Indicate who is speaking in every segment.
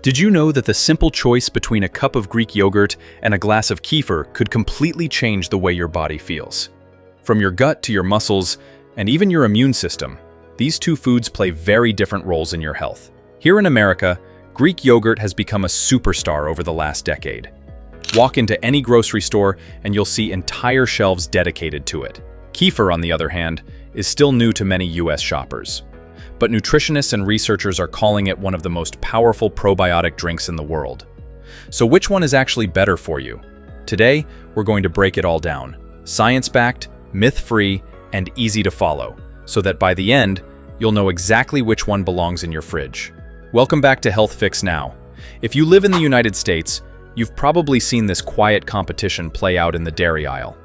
Speaker 1: Did you know that the simple choice between a cup of Greek yogurt and a glass of kefir could completely change the way your body feels? From your gut to your muscles, and even your immune system, these two foods play very different roles in your health. Here in America, Greek yogurt has become a superstar over the last decade. Walk into any grocery store and you'll see entire shelves dedicated to it. Kefir, on the other hand, is still new to many US shoppers. But nutritionists and researchers are calling it one of the most powerful probiotic drinks in the world. So which one is actually better for you? Today, we're going to break it all down. Science-backed, myth-free, and easy to follow, so that by the end, you'll know exactly which one belongs in your fridge. Welcome back to Health Fix Now. If you live in the United States, you've probably seen this quiet competition play out in the dairy aisle.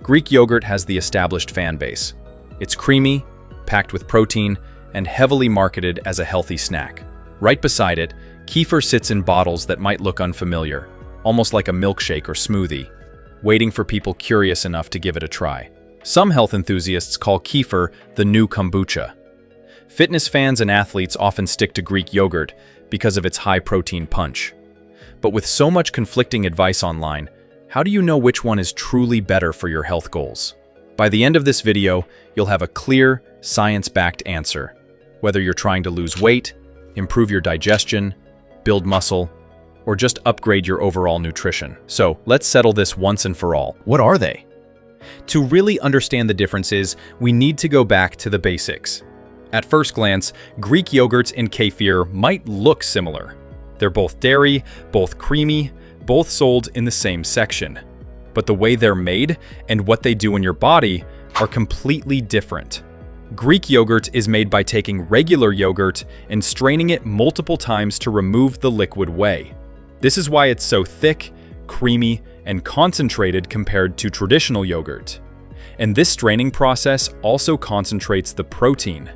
Speaker 1: Greek yogurt has the established fan base. It's creamy, packed with protein, and heavily marketed as a healthy snack. Right beside it, kefir sits in bottles that might look unfamiliar, almost like a milkshake or smoothie, waiting for people curious enough to give it a try. Some health enthusiasts call kefir the new kombucha. Fitness fans and athletes often stick to Greek yogurt because of its high protein punch. But with so much conflicting advice online, how do you know which one is truly better for your health goals? By the end of this video, you'll have a clear, science-backed answer. Whether you're trying to lose weight, improve your digestion, build muscle, or just upgrade your overall nutrition. So let's settle this once and for all. What are they? To really understand the differences, we need to go back to the basics. At first glance, Greek yogurts and kefir might look similar. They're both dairy, both creamy, both sold in the same section. But the way they're made and what they do in your body are completely different. Greek yogurt is made by taking regular yogurt and straining it multiple times to remove the liquid whey. This is why it's so thick, creamy, and concentrated compared to traditional yogurt. And this straining process also concentrates the protein.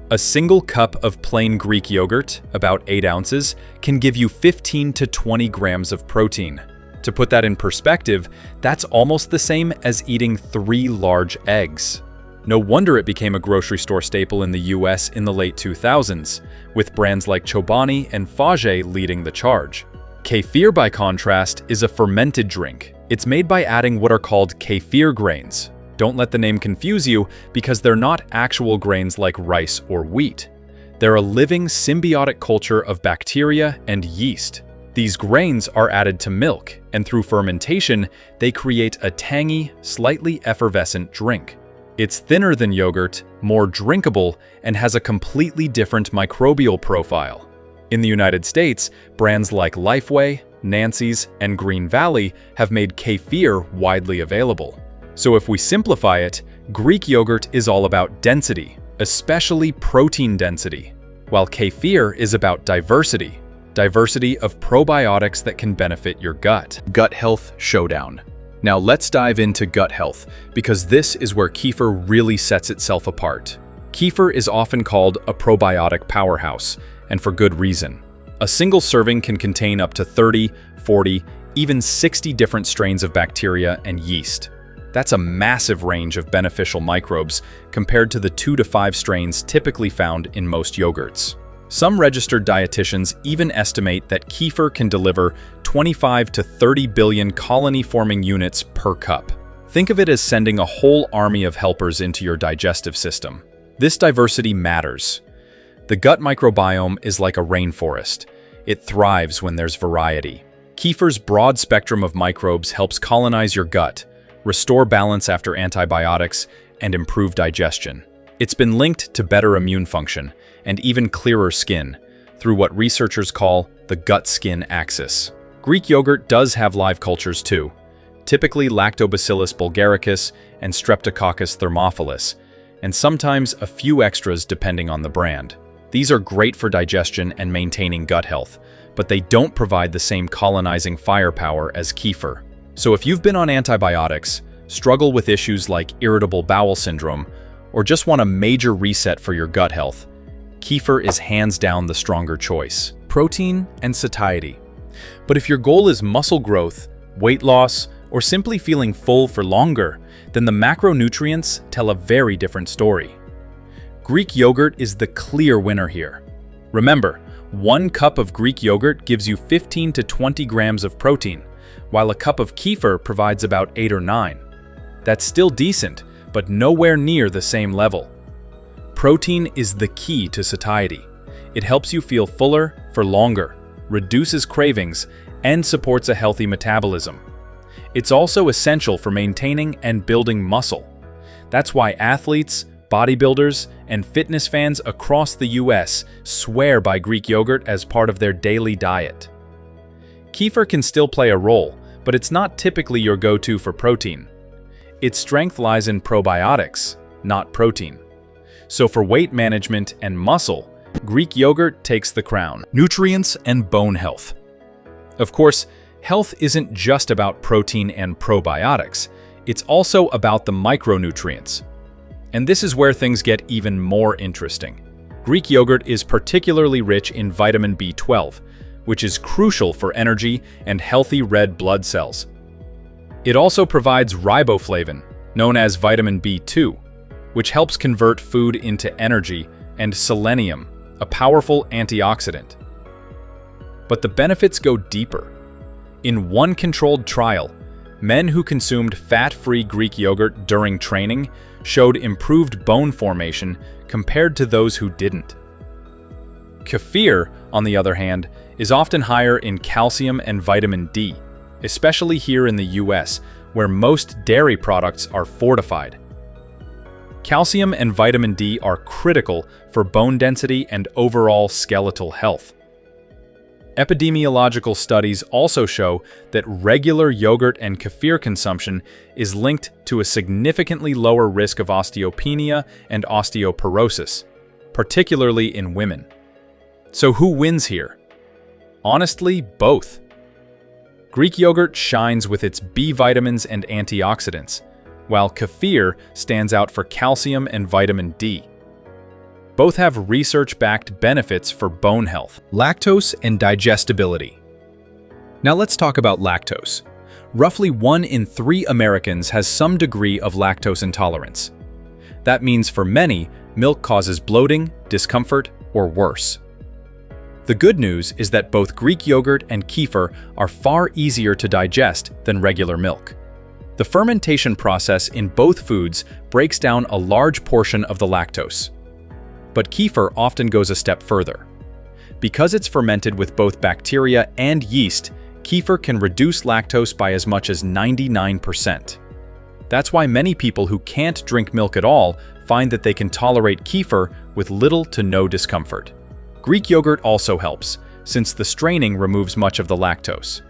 Speaker 1: A single cup of plain Greek yogurt, about 8 ounces, can give you 15 to 20 grams of protein. To put that in perspective, that's almost the same as eating 3 large eggs. No wonder it became a grocery store staple in the US in the late 2000s, with brands like Chobani and Fage leading the charge. Kefir, by contrast, is a fermented drink. It's made by adding what are called kefir grains. Don't let the name confuse you, because they're not actual grains like rice or wheat. They're a living symbiotic culture of bacteria and yeast. These grains are added to milk, and through fermentation, they create a tangy, slightly effervescent drink. It's thinner than yogurt, more drinkable, and has a completely different microbial profile. In the United States, brands like Lifeway, Nancy's, and Green Valley have made kefir widely available. So if we simplify it, Greek yogurt is all about density, especially protein density, while kefir is about diversity of probiotics that can benefit your gut. Gut health showdown. Now let's dive into gut health, because this is where kefir really sets itself apart. Kefir is often called a probiotic powerhouse, and for good reason. A single serving can contain up to 30, 40, even 60 different strains of bacteria and yeast. That's a massive range of beneficial microbes compared to the 2 to 5 strains typically found in most yogurts. Some registered dietitians even estimate that kefir can deliver 25 to 30 billion colony-forming units per cup. Think of it as sending a whole army of helpers into your digestive system. This diversity matters. The gut microbiome is like a rainforest. It thrives when there's variety. Kefir's broad spectrum of microbes helps colonize your gut, restore balance after antibiotics, and improve digestion. It's been linked to better immune function and even clearer skin through what researchers call the gut-skin axis. Greek yogurt does have live cultures too, typically Lactobacillus bulgaricus and Streptococcus thermophilus, and sometimes a few extras depending on the brand. These are great for digestion and maintaining gut health, but they don't provide the same colonizing firepower as kefir. So if you've been on antibiotics, struggle with issues like irritable bowel syndrome, or just want a major reset for your gut health, kefir is hands down the stronger choice. Protein and satiety. But if your goal is muscle growth, weight loss, or simply feeling full for longer, then the macronutrients tell a very different story. Greek yogurt is the clear winner here. Remember, 1 cup of Greek yogurt gives you 15 to 20 grams of protein, while a cup of kefir provides about 8 or 9. That's still decent, but nowhere near the same level. Protein is the key to satiety. It helps you feel fuller for longer, reduces cravings, and supports a healthy metabolism. It's also essential for maintaining and building muscle. That's why athletes, bodybuilders, and fitness fans across the US swear by Greek yogurt as part of their daily diet. Kefir can still play a role, but it's not typically your go-to for protein. Its strength lies in probiotics, not protein. So for weight management and muscle, Greek yogurt takes the crown. Nutrients and bone health. Of course, health isn't just about protein and probiotics. It's also about the micronutrients. And this is where things get even more interesting. Greek yogurt is particularly rich in vitamin B12, which is crucial for energy and healthy red blood cells. It also provides riboflavin, known as vitamin B2, which helps convert food into energy, and selenium, a powerful antioxidant. But the benefits go deeper. In one controlled trial, men who consumed fat-free Greek yogurt during training showed improved bone formation compared to those who didn't. Kefir, on the other hand, is often higher in calcium and vitamin D, especially here in the US, where most dairy products are fortified. Calcium and vitamin D are critical for bone density and overall skeletal health. Epidemiological studies also show that regular yogurt and kefir consumption is linked to a significantly lower risk of osteopenia and osteoporosis, particularly in women. So who wins here? Honestly, both. Greek yogurt shines with its B vitamins and antioxidants, while kefir stands out for calcium and vitamin D. Both have research-backed benefits for bone health. Lactose and digestibility. Now let's talk about lactose. Roughly 1 in 3 Americans has some degree of lactose intolerance. That means for many, milk causes bloating, discomfort, or worse. The good news is that both Greek yogurt and kefir are far easier to digest than regular milk. The fermentation process in both foods breaks down a large portion of the lactose. But kefir often goes a step further. Because it's fermented with both bacteria and yeast, kefir can reduce lactose by as much as 99%. That's why many people who can't drink milk at all find that they can tolerate kefir with little to no discomfort. Greek yogurt also helps, since the straining removes much of the lactose.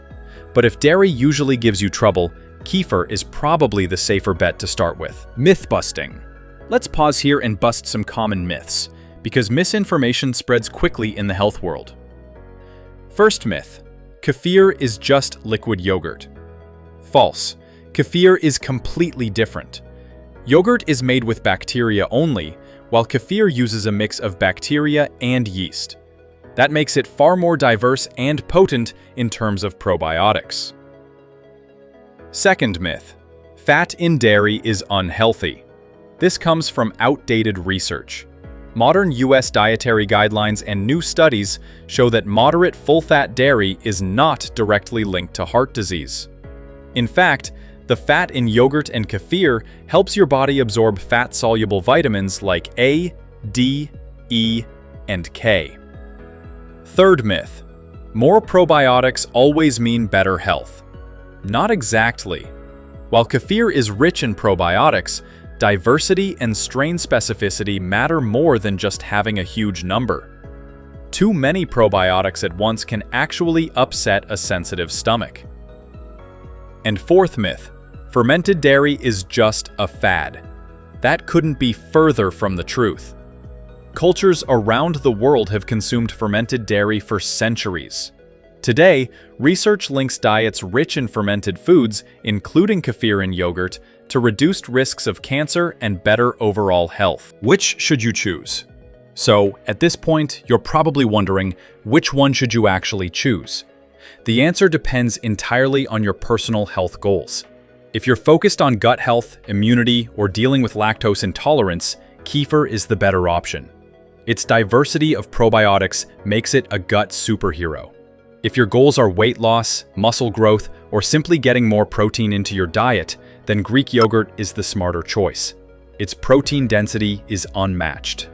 Speaker 1: But if dairy usually gives you trouble, kefir is probably the safer bet to start with. Myth busting. Let's pause here and bust some common myths, because misinformation spreads quickly in the health world. First myth: kefir is just liquid yogurt. False. Kefir is completely different. Yogurt is made with bacteria only, while kefir uses a mix of bacteria and yeast. That makes it far more diverse and potent in terms of probiotics. Second myth: fat in dairy is unhealthy. This comes from outdated research. Modern US dietary guidelines and new studies show that moderate full-fat dairy is not directly linked to heart disease. In fact, the fat in yogurt and kefir helps your body absorb fat-soluble vitamins like A, D, E, and K. Third myth: more probiotics always mean better health. Not exactly. While kefir is rich in probiotics, diversity and strain specificity matter more than just having a huge number. Too many probiotics at once can actually upset a sensitive stomach. And fourth myth: fermented dairy is just a fad. That couldn't be further from the truth. Cultures around the world have consumed fermented dairy for centuries. Today, research links diets rich in fermented foods, including kefir and yogurt, to reduced risks of cancer and better overall health. Which should you choose? So, at this point, you're probably wondering, which one should you actually choose? The answer depends entirely on your personal health goals. If you're focused on gut health, immunity, or dealing with lactose intolerance, kefir is the better option. Its diversity of probiotics makes it a gut superhero. If your goals are weight loss, muscle growth, or simply getting more protein into your diet, then Greek yogurt is the smarter choice. Its protein density is unmatched.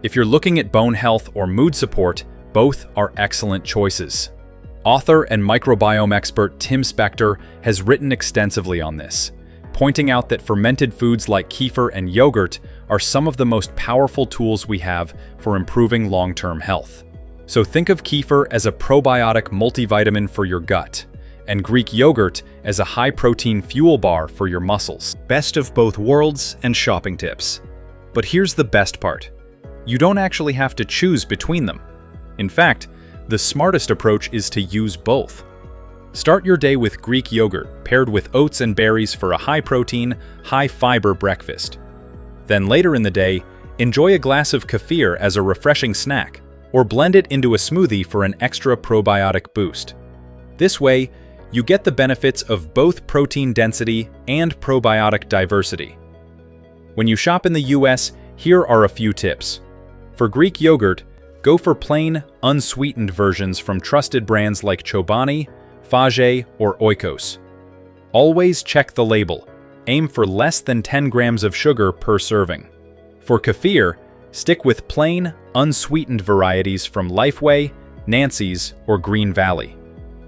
Speaker 1: If you're looking at bone health or mood support, both are excellent choices. Author and microbiome expert Tim Spector has written extensively on this, pointing out that fermented foods like kefir and yogurt are some of the most powerful tools we have for improving long-term health. So think of kefir as a probiotic multivitamin for your gut, and Greek yogurt as a high-protein fuel bar for your muscles. Best of both worlds and shopping tips. But here's the best part. You don't actually have to choose between them. In fact, the smartest approach is to use both. Start your day with Greek yogurt paired with oats and berries for a high-protein, high-fiber breakfast. Then later in the day, enjoy a glass of kefir as a refreshing snack, or blend it into a smoothie for an extra probiotic boost. This way, you get the benefits of both protein density and probiotic diversity. When you shop in the US, here are a few tips. For Greek yogurt, go for plain, unsweetened versions from trusted brands like Chobani, Fage, or Oikos. Always check the label. Aim for less than 10 grams of sugar per serving. For kefir, stick with plain, unsweetened varieties from Lifeway, Nancy's, or Green Valley.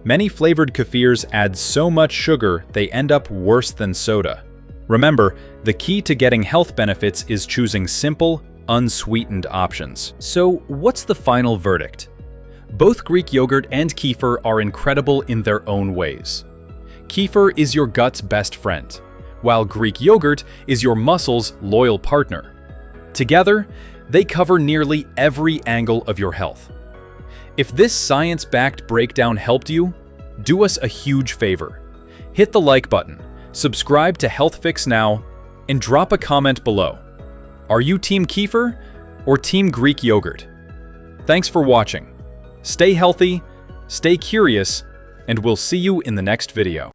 Speaker 1: Many flavored kefirs add so much sugar they end up worse than soda. Remember, the key to getting health benefits is choosing simple, unsweetened options. So, what's the final verdict? Both Greek yogurt and kefir are incredible in their own ways. Kefir is your gut's best friend, while Greek yogurt is your muscle's loyal partner. Together, they cover nearly every angle of your health. If this science-backed breakdown helped you, do us a huge favor. Hit the like button, subscribe to Health Fix Now, and drop a comment below. Are you Team Kefir or Team Greek yogurt? Thanks for watching. Stay healthy, stay curious, and we'll see you in the next video.